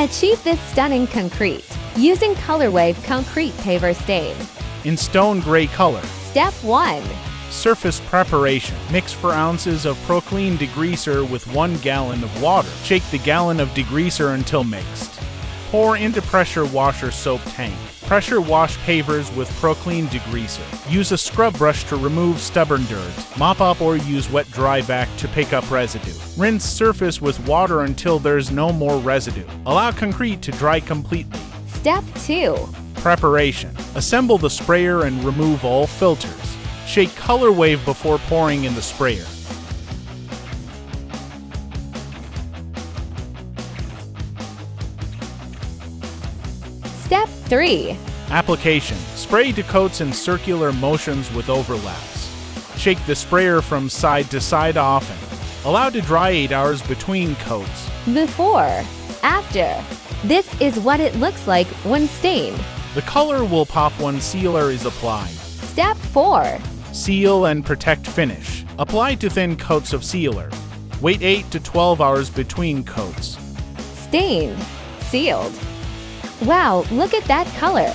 Achieve this stunning concrete using ColorWave Concrete Paver Stain. In stone gray color. Step 1. Surface preparation. Mix 4 ounces of Proclean degreaser with 1 gallon of water. Shake the gallon of degreaser until mixed. Pour into pressure washer soap tank. Pressure wash pavers with Proclean degreaser. Use a scrub brush to remove stubborn dirt. Mop up or use wet dry vac to pick up residue. Rinse surface with water until there's no more residue. Allow concrete to dry completely. Step 2. Preparation. Assemble the sprayer and remove all filters. Shake ColorWave before pouring in the sprayer. Step 3. Application. Spray to coats in circular motions with overlaps. Shake the sprayer from side to side often. Allow to dry 8 hours between coats. Before. After. This is what it looks like when stained. The color will pop when sealer is applied. Step 4. Seal and protect finish. Apply to thin coats of sealer. Wait 8 to 12 hours between coats. Stained. Sealed. Wow, look at that color!